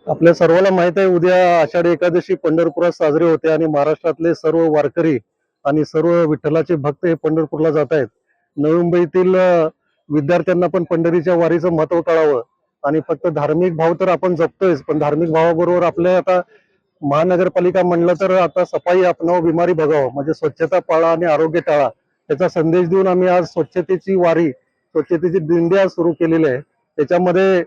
आपल्या सर्वांना माहित आहे, उद्या आषाढी एकादशी पंढरपुरात साजरी होते आणि महाराष्ट्रातले सर्व वारकरी आणि सर्व विठ्ठलाचे भक्त हे पंढरपूरला जात आहेत. नवी मुंबईतील विद्यार्थ्यांना पण पंढरीच्या वारीचं महत्व कळावं आणि फक्त धार्मिक भाव तर आपण जपतोयच, पण धार्मिक भावाबरोबर आपल्या आता महानगरपालिका म्हणलं तर आता सफाई अपनाव बिमारी भगाव, म्हणजे स्वच्छता पाळा आणि आरोग्य टाळा, त्याचा संदेश देऊन आम्ही आज स्वच्छतेची वारी, स्वच्छतेची दिंडी आज सुरू केलेली आहे. त्याच्यामध्ये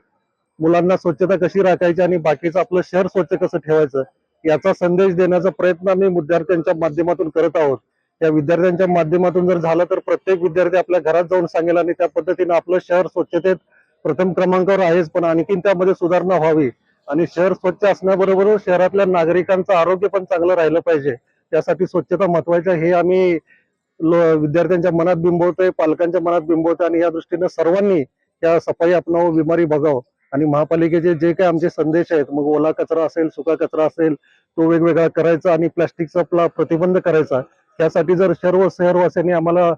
मुलांना स्वच्छता कशी राखायची आणि बाकीचं आपलं शहर स्वच्छ कसं ठेवायचं याचा संदेश देण्याचा प्रयत्न आम्ही विद्यार्थ्यांच्या माध्यमातून करत आहोत. या विद्यार्थ्यांच्या माध्यमातून जर झालं तर प्रत्येक विद्यार्थी आपल्या घरात जाऊन सांगेल आणि त्या पद्धतीने आपलं शहर स्वच्छतेत प्रथम क्रमांकावर आहेच, पण आणखीन त्यामध्ये सुधारणा व्हावी आणि शहर स्वच्छ असण्याबरोबर शहरातल्या नागरिकांचं आरोग्य पण चांगलं राहिलं पाहिजे. त्यासाठी स्वच्छता महत्वाची आहे हे आम्ही विद्यार्थ्यांच्या मनात बिंबवतोय, पालकांच्या मनात बिंबवतोय आणि या दृष्टीने सर्वांनी त्या सफाई अपनाव बिमारी भगाव आणि महापालिकेचे जे काही आमचे संदेश आहेत, मग ओला कचरा असेल, सुका कचरा असेल, तो वेगवेगळा करायचा आणि प्लास्टिकचा प्रतिबंध करायचा. त्यासाठी जर सर्व शहरवासियांनी आम्हाला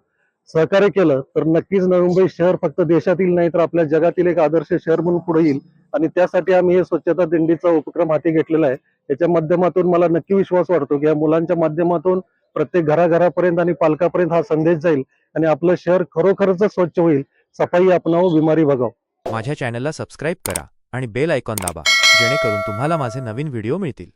सहकार्य केलं तर नक्कीच नवी मुंबई शहर फक्त देशातील नाही तर आपल्या जगातील एक आदर्श शहर म्हणून पुढे येईल. आणि त्यासाठी आम्ही हे स्वच्छता दिंडीचा उपक्रम हाती घेतलेला आहे. त्याच्या माध्यमातून मला नक्की विश्वास वाटतो की या मुलांच्या माध्यमातून प्रत्येक घराघरापर्यंत आणि पालकापर्यंत हा संदेश जाईल आणि आपलं शहर खरोखरच स्वच्छ होईल. सफाई अपनाव, बिमारी भगाव. माझ्या चॅनलला सबस्क्राईब करा आणि बेल आयकॉन दाबा, जेणेकरून तुम्हाला माझे नवीन व्हिडिओ मिळतील.